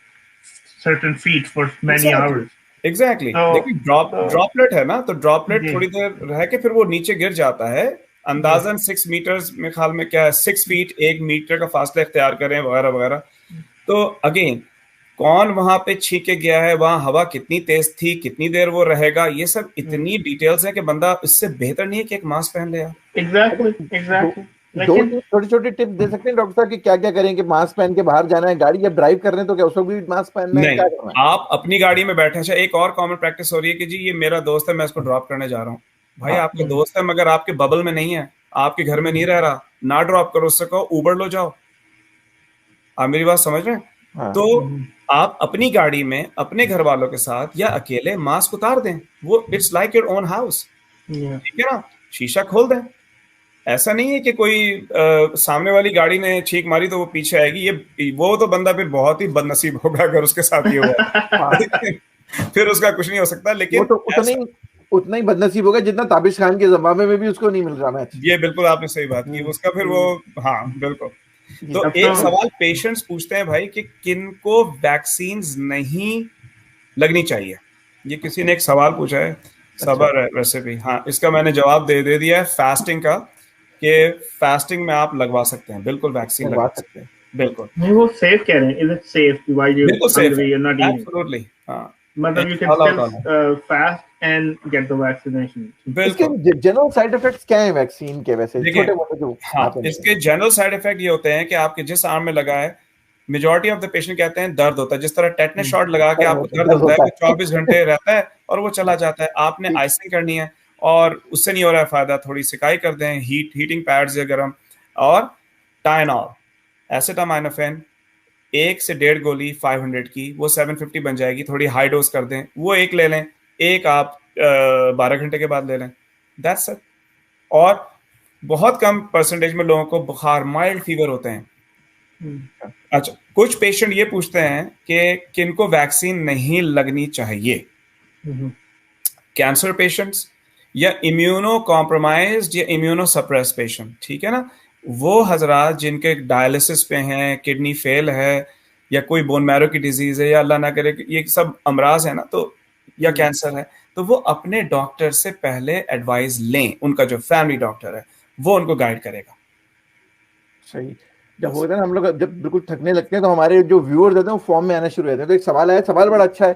certain feet for many hours. Exactly. देखिए ड्रॉपलेट है ना, तो ड्रॉपलेट थोड़ी देर रह के फिर वो नीचे गिर जाता है। अंदाजन 6 मीटर्स में, ख्याल में क्या है 6 फीट 1 मीटर का फासला इख्तियार करें वगैरह वगैरह। तो अगेन कौन वहां पे छींके गया है, वहां हवा कितनी तेज थी, कितनी देर वो रहेगा, ये सब इतनी डिटेल्स है कि बंदा इससे बेहतर नहीं है कि एक मास्क पहन ले। एग्जैक्टली। लेकिन छोटे-छोटे टिप दे सकते हैं डॉक्टर साहब कि क्या-क्या करें कि मास्क पहन के बाहर जाना है, गाड़ी जब ड्राइव कर रहे हैं तो क्या उसको भी मास्क पहनना है, क्या करना है? आप अपनी गाड़ी में बैठे। अच्छा, एक और कॉमन प्रैक्टिस हो रही है कि जी ये मेरा दोस्त है, मैं इसको ड्रॉप करने जा रहा हूँ। भाई आपके दोस्त है मगर आपके बबल में नहीं है, आपके घर में नहीं रह रहा, ना ड्रॉप करो, उससे कहो उबर लो जाओ। आप मेरी बात समझ रहे हैं? तो आप अपनी गाड़ी में अपने घर वालों के साथ या अकेले मास्क उतार दें, वो it's like your own house, ठीक है ना। शीशा खोल दें। ऐसा नहीं है कि कोई सामने वाली गाड़ी ने छींक मारी तो वो पीछे आएगी, ये वो तो बंदा फिर बहुत ही बदनसीब होगा अगर उसके साथ ये हुआ। फिर उसका कुछ नहीं हो सकता। लेकिन वो तो उतना ही बदनसीब होगा जितना ताबिश खान के जमाने में भी उसको नहीं मिल रहा मैच। ये बिल्कुल आपने सही बात की, उसका फिर वो, हाँ बिल्कुल। तो एक सवाल पेशेंट्स पूछते हैं भाई कि किनको वैक्सीन नहीं लगनी चाहिए। ये किसी ने एक सवाल पूछा है, सबर है वैसे भी। हाँ, इसका मैंने जवाब दे दिया है फास्टिंग का, कि फास्टिंग में आप लगवा सकते हैं, बिल्कुल वैक्सीन लगवा सकते हैं, बिल्कुल। नहीं, वो सेफ कह रहे हैं, is it safe while you hungry और नॉट ईटिंग? एब्सोल्युटली, हां, मतलब you can still fast and gate the vaccination. इसके जनरल साइड इफेक्ट्स क्या हैं वैक्सीन के? वैसे छोटे-मोटे जो इसके जनरल साइड इफेक्ट ये होते हैं कि आपके जिस आर्म में लगा है, मेजॉरिटी ऑफ द पेशेंट कहते हैं दर्द होता है। जिस तरह टेटनस शॉट लगा के आपको दर्द होता है, 24 घंटे रहता है और वो चला जाता है। आपने आइसिंग करनी है और उससे नहीं हो रहा है फायदा, थोड़ी सिकाई कर दें, हीटिंग पैड्स या गर्म, और टाइनॉल, एसिटामाइनोफेन 1 से 1.5 गोली 500 की, वो 750 बन जाएगी। थोड़ी हाई डोज कर दें, वो एक ले लें, एक आप 12 घंटे के बाद ले लें, दैट्स इट। और बहुत कम परसेंटेज में लोगों को बुखार, माइल्ड फीवर होते हैं। अच्छा, कुछ पेशेंट ये पूछते हैं कि किनको वैक्सीन नहीं लगनी चाहिए। कैंसर पेशेंट्स, या इम्यूनो कॉम्प्रोमाइज्ड या इम्यूनो सप्रेस पेशेंट, ठीक है ना, वो हजरात जिनके डायलिसिस पे हैं, किडनी फेल है, या कोई बोन मैरो की डिजीज है, या अल्लाह ना करे ये सब अमराज है ना, तो या कैंसर है, तो वो अपने डॉक्टर से पहले एडवाइस लें। उनका जो फैमिली डॉक्टर है वो उनको गाइड करेगा। सही। जब होता है ना हम लोग जब बिल्कुल थकने लगते हैं तो हमारे जो व्यूअर्स होते हैं वो फॉर्म में आना शुरू होते हैं। तो एक सवाल आया, सवाल बड़ा अच्छा है,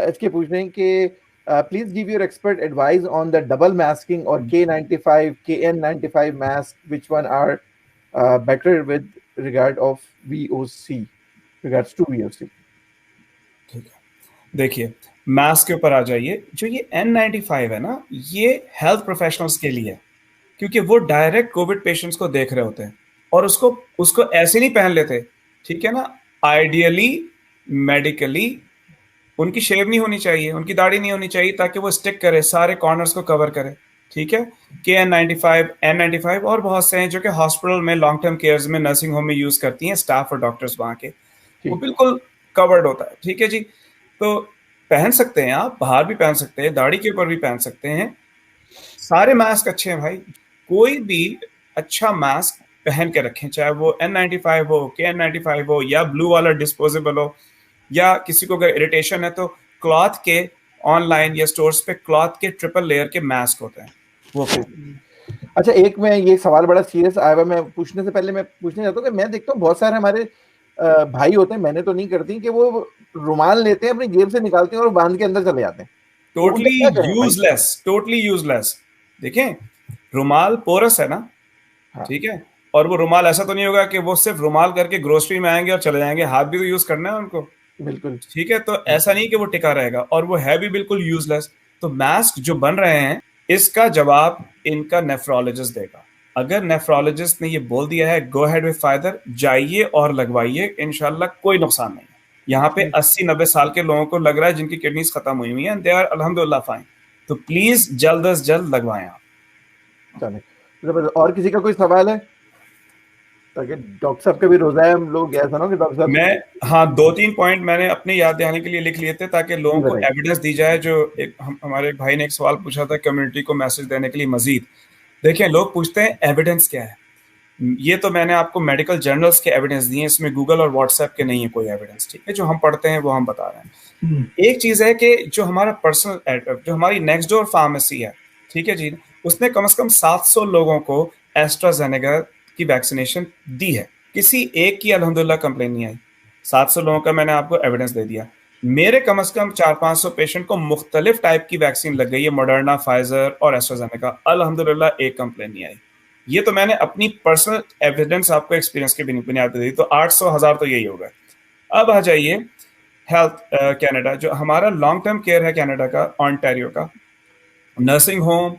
इसके पूछ रहे हैं कि please give your expert advice on the double masking और K95 KN95 mask, which one are better with regard of VOC, regards to VOC। ठीक है, देखिए मास्क के ऊपर आ जाइए। जो ये N95 है ना, ये हेल्थ प्रोफेशनल्स के लिए है, क्योंकि वो डायरेक्ट कोविड पेशेंट्स को देख रहे होते हैं और उसको ऐसे नहीं पहन लेते, ठीक है ना। आइडियली मेडिकली उनकी शेव नहीं होनी चाहिए, उनकी दाढ़ी नहीं होनी चाहिए, ताकि वो स्टिक करे, सारे कॉर्नर्स को कवर करे, ठीक है। KN95 N95 और बहुत से हैं जो कि हॉस्पिटल में लॉन्ग टर्म केयर्स में, नर्सिंग होम में यूज करती हैं स्टाफ और डॉक्टर्स वहां के, वो बिल्कुल कवर्ड होता है, ठीक है जी। तो पहन सकते हैं आप, बाहर भी पहन सकते हैं, दाढ़ी के ऊपर भी पहन सकते हैं, सारे मास्क अच्छे हैं भाई। कोई भी अच्छा मास्क पहन के रखें, चाहे वो N95 हो, KN95 हो, या ब्लू वाला डिस्पोजेबल हो, या किसी को अगर इरिटेशन है तो क्लॉथ के ऑनलाइन या स्टोर्स पे क्लॉथ के ट्रिपल लेयर के मास्क होते हैं वो। अच्छा, एक मैं ये सवाल बड़ा सीरियस आया हुआ, मैं पूछने से पहले मैं पूछना चाहता हूँ कि मैं देखता हूँ बहुत सारे हमारे भाई होते हैं, मैंने तो नहीं करती, कि वो रुमाल लेते हैं, अपनी जेब से निकालते हैं और बांध के अंदर चले जाते हैं। Totally useless, totally useless. देखें, रुमाल पोरस है ना, ठीक है, और वो रुमाल ऐसा तो नहीं होगा कि वो सिर्फ रुमाल करके ग्रोसरी में आएंगे और चले जाएंगे, हाथ भी तो यूज करना है उनको, बिल्कुल, ठीक है। तो ऐसा नहीं कि वो टिका रहेगा, और वो है भी बिल्कुल यूजलेस। तो मास्क जो बन रहे हैं, इसका जवाब इनका नेफ्रोलॉजिस्ट देगा। अगर नेफ्रोलॉजिस्ट ने ये बोल दिया है गो अहेड विद फायदर, जाइए और लगवाइए, इंशाल्लाह कोई नुकसान नहीं है। यहाँ पे 80-90 साल के लोगों को लग रहा है जिनकी किडनीज खत्म हुई हैं, दे आर अल्हम्दुलिल्लाह फाइन। तो प्लीज जल्द अज जल्द लगवाएं आप। और किसी का कोई सवाल है? ताकि डॉक्टर साहब का भी रोजा है, हम लोग ऐसा ना कि डॉक्टर साहब, मैं हाँ 2-3 पॉइंट मैंने अपने याद दिलाने के लिए लिख लिए थे, ताकि लोगों को एविडेंस दी जाए। जो हमारे एक भाई ने एक सवाल पूछा था कम्युनिटी को मैसेज देने के लिए मजीद। देखिए, लोग पूछते हैं एविडेंस क्या है, ये तो मैंने आपको मेडिकल जर्नल्स के एविडेंस दिए, इसमें गूगल और व्हाट्सएप के नहीं है कोई एविडेंस, ठीक है। जो हम पढ़ते हैं वो हम बता रहे हैं। एक चीज है कि जो हमारा पर्सनल, जो हमारी नेक्स्ट डोर फार्मेसी है, ठीक है जी, उसने कम से कम 700 लोगों को एस्ट्राजेनेका की वैक्सीनेशन दी है, किसी एक की अल्हम्दुलिल्लाह कंप्लेन नहीं आई। 700 लोगों का मैंने आपको एविडेंस दे दिया। मेरे कम से कम 400-500 पेशेंट को मुख्तलिफ टाइप की वैक्सीन लग गई है, मॉडर्ना, फाइजर और एस्ट्राजेनेका, अल्हम्दुलिल्लाह एक कंप्लेन नहीं आई। ये तो मैंने अपनी पर्सनल एविडेंस आपको एक्सपीरियंस के बुनियाद पे दी। तो 800,000 तो यही होगा। अब आ जाइए हेल्थ कनाडा, जो हमारा लॉन्ग टर्म केयर है कनाडा का, ऑन्टारियो का, nursing home,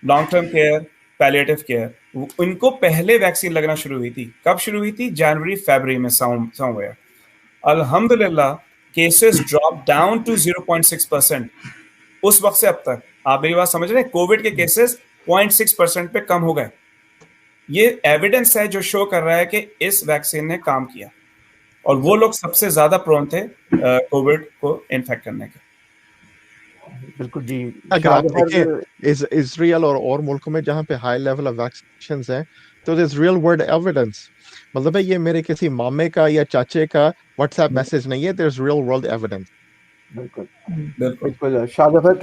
long term care, palliative care, उनको पहले वैक्सीन लगना शुरू हुई थी। कब शुरू हुई थी? जनवरी-फरवरी में समवेयर। अल्हम्दुलिल्लाह केसेस ड्रॉप डाउन टू 0.6%। उस वक्त से अब तक, आप मेरी बात समझ रहे हैं, कोविड के केसेस 0.6% पे कम हो गए। ये एविडेंस है जो शो कर रहा है कि इस वैक्सीन ने काम किया, और वो लोग सबसे ज्यादा प्रोन थे कोविड को इन्फेक्ट करने के। बिल्कुल जी। अगर आप देखें इजराइल और मुल्कों में जहाँ पे हाई लेवल ऑफ वैक्सीनेशंस हैं, तो दिस रियल वर्ल्ड एविडेंस, मतलब है ये मेरे किसी मामे का या चाचे का व्हाट्सएप मैसेज नहीं है, there is real world evidence. बिल्कुल बिल्कुल। शाह जफर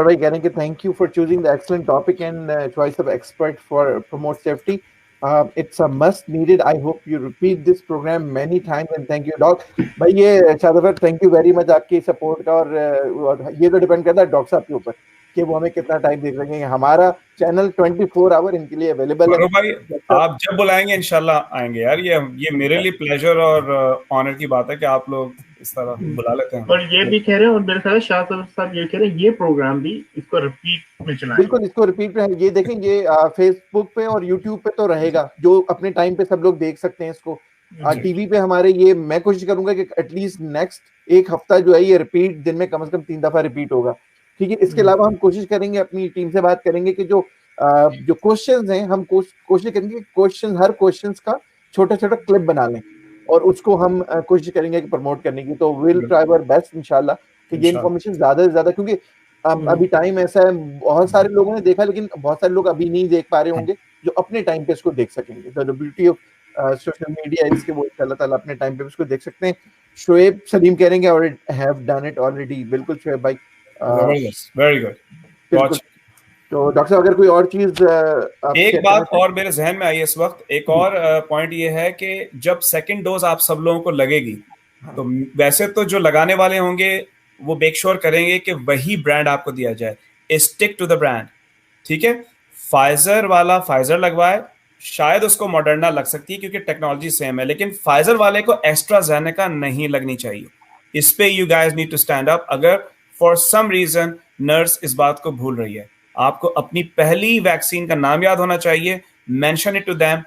भाई कह रहे हैं कि thank you for choosing the excellent topic and choice of expert for promote safety. It's a must needed. I hope you repeat this program many times and thank you doc भाई। ये शादफर thank you very much आपकी support का, और ये तो depend करता है doctor साहब के ऊपर कि वो हमें कितना टाइम दे सकेंगे। हमारा चैनल 24 आवर इनके लिए अवेलेबल है भाई, आप जब बुलाएंगे इंशाल्लाह आएंगे यार। ये मेरे लिए प्लेजर और ऑनर की बात है कि आप लोग इस तरह बुला लेते हैं। और ये भी कह रहे हैं, और मेरे ख्याल शाह साहब ये कह रहे हैं, ये प्रोग्राम भी इसको रिपीट में चलाएं। बिल्कुल, इसको रिपीट में ये देखें, ये फेसबुक पे और यूट्यूब पे तो रहेगा, जो अपने टाइम पे सब लोग देख सकते हैं इसको। टीवी पे हमारे ये मैं कोशिश करूंगा कि एटलीस्ट नेक्स्ट एक हफ्ता जो है ये रिपीट, दिन में कम से कम 3 दफा रिपीट होगा, ठीक है। इसके अलावा हम कोशिश करेंगे, अपनी टीम से बात करेंगे कि जो क्वेश्चंस हैं, हम कोशिश करेंगे क्वेश्चन, हर क्वेश्चंस का छोटा छोटा क्लिप बना लें और उसको हम कोशिश करेंगे कि प्रमोट करने की। तो विल ट्राई आवर बेस्ट इंशाल्लाह कि ये इन्फॉर्मेशन ज्यादा से ज्यादा, क्योंकि अभी टाइम ऐसा है, बहुत सारे लोगों ने देखा, लेकिन बहुत सारे लोग अभी नहीं देख पा रहे होंगे जो अपने टाइम पे इसको देख सकेंगे। The beauty of social media इसके वो अल्लाह ताला अपने टाइम पे इसको देख सकते हैं। शोएब सलीम कह रहे हैं कि हैव डन इट ऑलरेडी। बिल्कुल शोएब भाई, जबरदस्त, वेरी गुड। बिल्कुल। तो डॉक्टर साहब अगर कोई और चीज एक बात और मेरे जहन में आई इस वक्त, एक और पॉइंट ये है कि जब सेकंड डोज आप सब लोगों को लगेगी, तो वैसे तो जो लगाने वाले होंगे वो मेक श्योर करेंगे कि वही ब्रांड आपको दिया जाए, स्टिक टू द ब्रांड, ठीक है। फाइजर वाला फाइजर लगवाए, शायद उसको मॉडर्ना लग सकती है क्योंकि टेक्नोलॉजी सेम है, लेकिन फाइजर वाले को एस्ट्राजेनेका नहीं लगनी चाहिए। इस पे you guys need to stand up. अगर फॉर सम रीजन नर्स इस बात को भूल रही है, आपको अपनी पहली वैक्सीन का नाम याद होना चाहिए, मेंशन इट टू देम।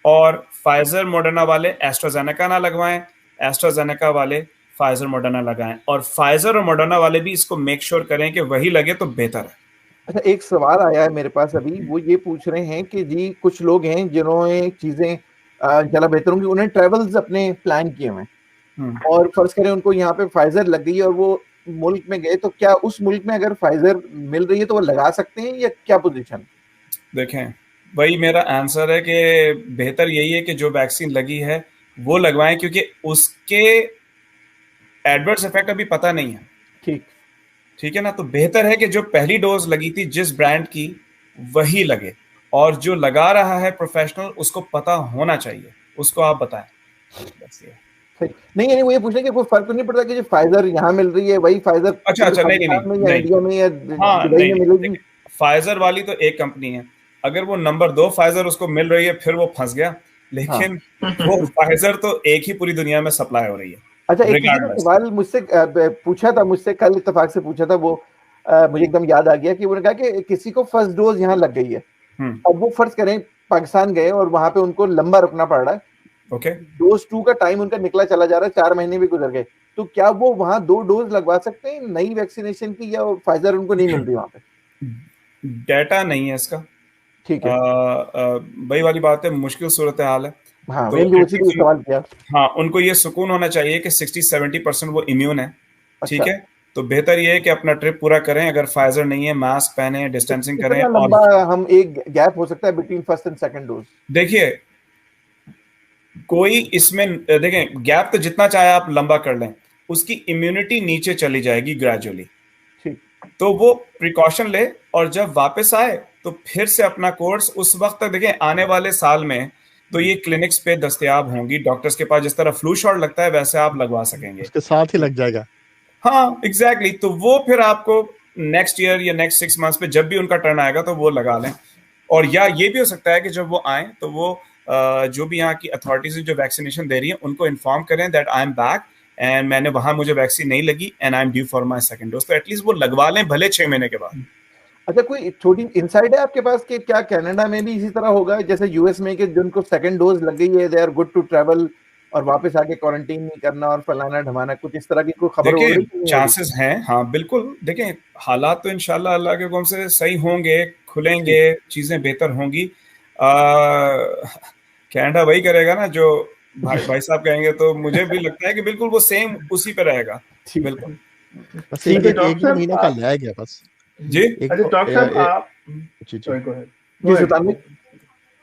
और फाइजर मॉडर्ना वाले एस्ट्राजेनेका ना लगवाएं, एस्ट्राजेनेका वाले फाइजर मॉडर्ना लगाएं, और फाइजर और मॉडर्ना वाले भी इसको मेक श्योर करें कि वही लगे तो बेहतर है। अच्छा, एक सवाल आया है मेरे पास अभी, वो ये पूछ रहे हैं कि जी कुछ लोग हैं जिन्होंने चीजें ज्यादा बेहतर होंगी, उन्हें ट्रेवल्स अपने प्लान किए हुए हैं, और फर्ज करें उनको यहाँ पे फाइजर लग गई और वो मुल्क में गए, तो क्या उस मुल्क में अगर फाइजर मिल रही है तो वो लगा सकते हैं या क्या पोजीशन? देखें, वही मेरा आंसर है कि बेहतर यही है कि जो वैक्सीन लगी है वो लगवाएं, क्योंकि उसके एडवर्स इफेक्ट अभी पता नहीं है। ठीक है ना। तो बेहतर है कि जो पहली डोज लगी थी जिस ब्रांड की, वही लगे, और जो लगा रहा है प्रोफेशनल उसको पता होना चाहिए, उसको आप बताएं। नहीं, वो ये पूछ रहे कि कोई फर्क नहीं पड़ता कि जो फाइजर यहाँ मिल रही है वही फाइजर अच्छा नहीं, इंडिया में या दुबई में मिलेगी? फाइजर वाली तो एक कंपनी है, अगर वो नंबर 2 फाइजर उसको मिल रही है फिर वो फंस गया, लेकिन वो फाइजर तो एक ही पूरी दुनिया में सप्लाई हो रही है। अच्छा, एक सवाल मुझसे पूछा था, मुझसे कल इत्तेफाक से पूछा था, वो मुझे एकदम याद आ गया कि उन्होंने कहा कि किसी को फर्स्ट डोज यहाँ लग गई है, अब वो फर्ज करें पाकिस्तान गए और वहां पे उनको लंबा रुकना पड़ रहा है, ओके, डोज 2 का टाइम उनका निकला चला जा रहा है, 4 महीने भी गुजर गए, तो क्या वो वहां 2 डोज लगवा सकते हैं नई वैक्सीनेशन की, या फाइजर उनको नहीं मिल रही वहां पे? डेटा नहीं है इसका, ठीक है, वही वाली बात है, मुश्किल सूरत हाल है। हाँ, तो सवाल किया। हाँ, उनको ये सुकून होना चाहिए कि 60-70% वो इम्यून है, ठीक है, तो बेहतर ये है कि अपना ट्रिप पूरा करें। अगर फाइजर नहीं है, मास्क पहने, डिस्टेंसिंग करें। और हम एक गैप हो सकता है between first and second dose? देखिए, कोई इसमें देखें, गैप तो जितना चाहे आप लंबा कर लें, उसकी इम्यूनिटी नीचे चली जाएगी ग्रेजुअली, तो वो प्रिकॉशन ले, और जब वापस आए तो फिर से अपना कोर्स उस वक्त तक, देखें आने वाले साल में तो ये क्लिनिक्स पे दस्तयाब होंगी, डॉक्टर्स के पास, जिस तरह फ्लू शॉट लगता है वैसे आप लगवा सकेंगे, उसके साथ ही लग जाएगा। हाँ एग्जैक्टली, तो वो फिर आपको नेक्स्ट ईयर या नेक्स्ट 6 मंथ्स पे जब भी उनका टर्न आएगा तो वो लगा लें। और या ये भी हो सकता है कि जब वो आए तो वो जो भी यहाँ की अथॉरिटीज जो वैक्सीनेशन दे रही है उनको इन्फॉर्म करें that I am back and मैंने वहां मुझे वैक्सीन नहीं लगी and I am due for my second dose, तो एटलीस्ट वो लगवा लें भले 6 महीने के बाद। अच्छा, कोई छोटी इनसाइड है आपके पास कि क्या कनाडा में भी इसी तरह होगा जैसे यूएस में, कि जिनको सेकंड डोज लग गई है they are good to travel और वापस आके क्वारंटाइन नहीं करना और फलाना ढमाना, कुछ इस तरह की कोई खबर हो रही है? चांसेस हैं, हाँ बिल्कुल। देखें, हालात तो इंशाल्लाह अल्लाह के हुक्म से सही होंगे, खुलेंगे, चीजें बेहतर होंगी। कनाडा वही करेगा ना जो भाई साहब कहेंगे, तो मुझे भी लगता है कि बिल्कुल वो सेम उसी पे रहेगा। बिल्कुल, बस एक महीने का रह गया बस जी। डॉक्टर साहब आप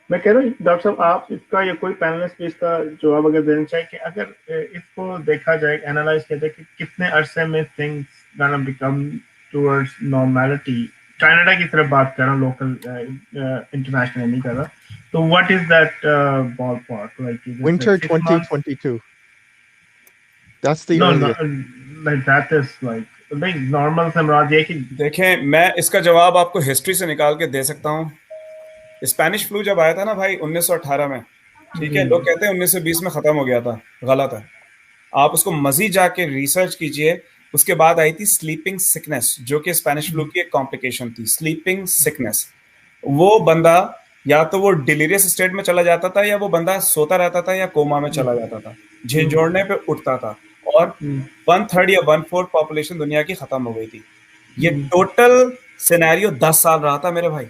मैं कह रहा हूँ डॉक्टर साहब, आप इसका या कोई पैनलिस्ट इसका जवाब अगर देना चाहे कि अगर इसको देखा जाए, एनालाइज किया जाए कि कितने अरसे में things gonna become towards normality, Canada की तरफ बात कर रहा हूँ, लोकल इंटरनेशनल नहीं कर रहा, तो what is that ballpark, like winter 2022? That's the like that is like normal से मुराद ये कि देखें, मैं इसका जवाब आपको हिस्ट्री से निकाल के दे सकता हूँ। स्पेनिश फ्लू जब आया था ना भाई 1918 में, ठीक है, लोग कहते हैं 1920 में खत्म हो गया था, गलत है। आप उसको मजीद जाके रिसर्च कीजिए। उसके बाद आई थी स्लीपिंग सिकनेस, जो कि स्पेनिश फ्लू की एक कॉम्प्लिकेशन थी, स्लीपिंग सिकनेस। वो बंदा या तो वो डिलीरियस स्टेट में चला जाता था, या वो बंदा सोता रहता था या कोमा में चला जाता था, झिझोड़ने पे उठता था, और 1/3 या 1/4 पॉपुलेशन दुनिया की खत्म हो गई थी। ये टोटल सिनेरियो 10 साल रहा था मेरे भाई।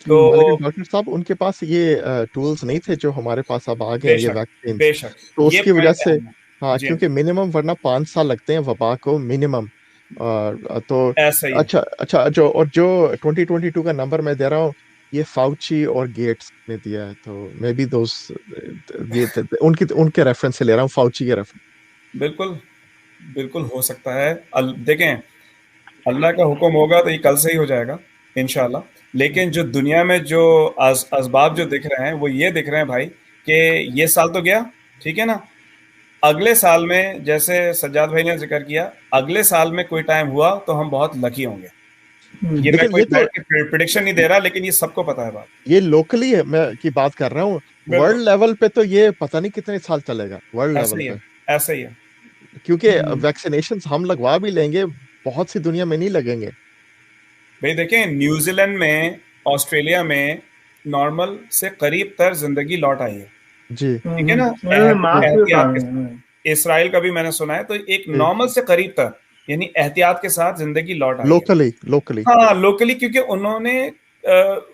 तो डॉक्टर साहब, उनके पास ये टूल्स नहीं थे जो हमारे पास अब आ गए, ये वैक्सीन, बेशक, तो उसकी वजह से, हाँ, क्योंकि मिनिमम वरना 5 साल लगते हैं वबा को मिनिमम, तो ऐसा ही अच्छा जो 2022 का नंबर मैं दे रहा हूँ, ये फाउची और गेट्स ने दिया है, तो मे बी उनके रेफरेंस से ले रहा हूँ, फाउची के रेफरेंस। बिल्कुल हो सकता है। देखें, अल्लाह का हुक्म होगा तो ये कल से ही हो जाएगा इंशाल्लाह। लेकिन जो दुनिया में जो असबाब जो दिख रहे हैं वो ये दिख रहे हैं भाई कि ये साल तो गया, ठीक है ना, अगले साल में जैसे सज्जाद भाई ने जिक्र किया, अगले साल में कोई टाइम हुआ तो हम बहुत लकी होंगे। ये मैं लेकिन कोई ये तो बैठ के प्रिडिक्शन नहीं दे रहा, लेकिन ये सबको पता है बात। ये लोकली है मैं की बात कर रहा हूँ, वर्ल्ड लेवल पे तो ये पता नहीं कितने साल चलेगा वर्ल्ड ऐसा लेवल ही है, पे, ऐसा ही है। क्योंकि वैक्सीनेशन हम लगवा भी लेंगे, बहुत सी दुनिया में नहीं लगेंगे। भाई देखें, न्यूजीलैंड में, ऑस्ट्रेलिया में नॉर्मल से करीब तर जिंदगी लौट आई है, जी, ठीक है ना, मास्क भी एहतियात के उतार साथ। रहे हैं। इसराइल का भी मैंने सुना है, तो एक नॉर्मल से करीब तर यानी एहतियात के साथ जिंदगी लौट आई है। लोकली हाँ, लोकली, क्योंकि उन्होंने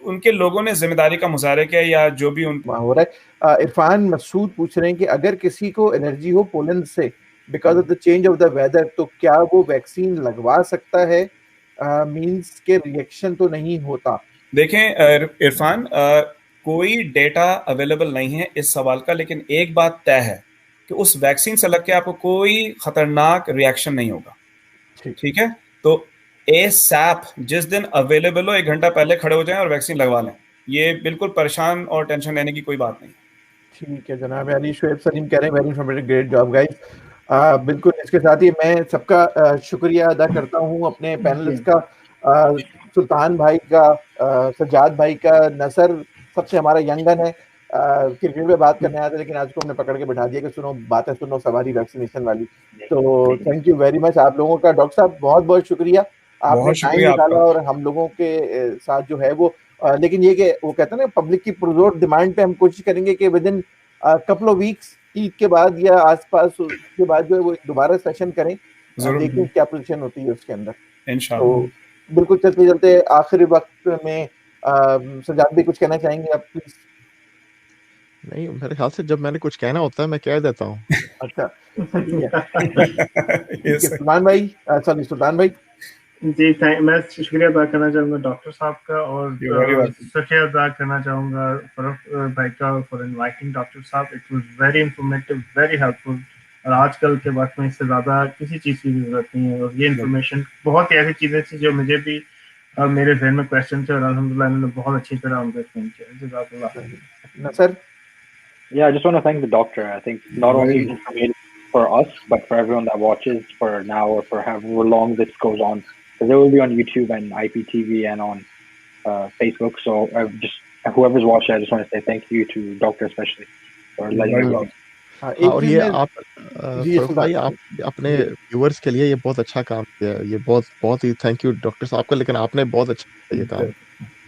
उनके लोगों ने जिम्मेदारी का मुजाहरा किया, या जो भी उन हो रहा है। इरफान मसूद पूछ रहे हैं कि अगर किसी को एलर्जी हो पोलन से because of the change of the weather, तो क्या वो वैक्सीन लगवा सकता है? मींस के रिएक्शन तो नहीं होता? देखें इरफान, कोई डेटा अवेलेबल नहीं है इस सवाल का, लेकिन एक बात तय है कि उस वैक्सीन से लग के आपको कोई खतरनाक रिएक्शन नहीं होगा, ठीक है। तो एसएपी जिस दिन अवेलेबल हो 1 घंटा पहले खड़े हो जाएं और वैक्सीन लगवा लें, ये बिल्कुल परेशान और टेंशन लेने की कोई बात नहीं। ठीक है जनाब। अली शुएब सलीम कह रहे हैं very informative, great job guys. बिल्कुल, इसके साथ ही मैं सबका शुक्रिया अदा करता हूं, अपने पैनलिस्ट का, सुल्तान भाई का, सज्जाद भाई का, नसर सबसे हमारा यंगन है, क्रिकेट पे बात करने आया था लेकिन आज को हमने पकड़ के बैठा दिया कि सुनो बातें सुनो सवारी वैक्सीनेशन वाली। तो थैंक यू वेरी मच आप लोगों का। डॉक्टर साहब बहुत बहुत शुक्रिया, आपने टाइम निकाला और हम लोगों के साथ जो है वो लेकिन ये कि वो कहते हैं ना पब्लिक की पुरजोर डिमांड पे हम कोशिश करेंगे कि with in couple of weeks, Eid के बाद या आसपास उसके बाद जो है वो दोबारा सेशन करें, देखें क्या पोजीशन होती है उसके अंदर इंशाल्लाह। तो बिल्कुल चलते चलते आखिरी वक्त में सजाद भी कुछ कहना चाहेंगे आप प्लीज? नहीं, मेरे ख्याल से जब मैंने कुछ कहना होता है मैं कह देता हूँ। अच्छा सुल्तान भाई, सॉरी सुल्तान भाई जी, मैं शुक्रिया अदा करना चाहूँगा डॉक्टर साहब का, और शुक्रिया अदा करना चाहूँगा फरूक भाई का फॉर इनवाइटिंग डॉक्टर साहब। It was very informative, very helpful, और आजकल के वक्त में इससे ज़्यादा किसी चीज़ की जरूरत नहीं है। और ये इन्फॉर्मेशन बहुत ही ऐसी चीज़ें थी जो मुझे भी मेरे जहन में क्वेश्चन थे, और अल्हम्दुलिल्लाह इन्होंने बहुत अच्छी तरह उनको एक्सप्लेन किया। जज़ाकल्लाह। Sir Yeah, I just want to thank the doctor. I think not only information for us, but for everyone that watches for now or for however long this goes on. Because it will be on YouTube and IPTV and on Facebook. So just whoever's watching, I just want to say thank you to doctor especially for letting us. और ये आप भाई आप अपने viewers के लिए ये बहुत अच्छा काम किया, ये बहुत ही थैंक यू डॉक्टर साहब का, लेकिन आपने बहुत अच्छा किया ये काम।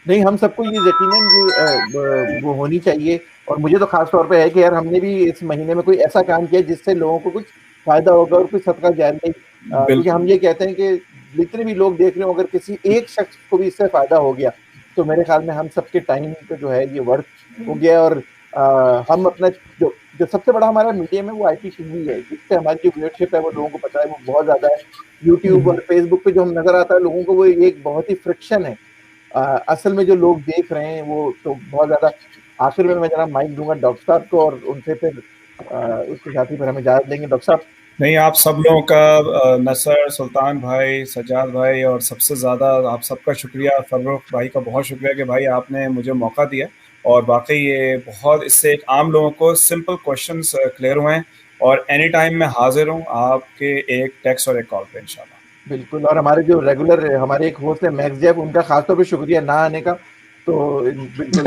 नहीं, हम सबको ये यकीनन ये वो होनी चाहिए, और मुझे तो खास तौर पे है कि यार हमने भी इस महीने में कोई ऐसा काम किया जिससे लोगों को कुछ फायदा होगा और कुछ सदका जारी, क्योंकि हम ये कहते हैं कि जितने भी लोग देख रहे हो अगर किसी एक शख्स को भी इससे फायदा हो गया तो मेरे ख्याल में हम सबके टाइम पे जो है ये वर्थ हो गया। और हम अपना जो सबसे बड़ा हमारा मीडियम है वो IPTV है, जिससे हमारी जो व्यूअरशिप है वो लोगों को पता है वो बहुत ज्यादा है। यूट्यूब और फेसबुक पे जो हम नजर आता है लोगों को, वो एक बहुत ही फ्रिक्शन है। असल में जो लोग देख रहे हैं वो तो बहुत ज्यादा। आखिर में मैं जरा माइक दूंगा डॉक्टर साहब को, और उनसे फिर उसके साथ ही फिर हमें इजाजत देंगे। डॉक्टर साहब। नहीं, आप सब लोगों का, नसर, सुल्तान भाई, सज्जाद भाई, और सबसे ज़्यादा आप सबका शुक्रिया, फर्रुख भाई का बहुत शुक्रिया कि भाई आपने मुझे मौका दिया। और वाकई ये बहुत, इससे एक आम लोगों को सिंपल क्वेश्चंस क्लियर हुए हैं, और एनी टाइम मैं हाजिर हूँ आपके एक टेक्स्ट और एक कॉल पे इंशाल्लाह। बिल्कुल, और हमारे जो रेगुलर हमारे एक होस्ट है मैक्स जैब, उनका खासतौर पे शुक्रिया ना आने का। तो बिल्कुल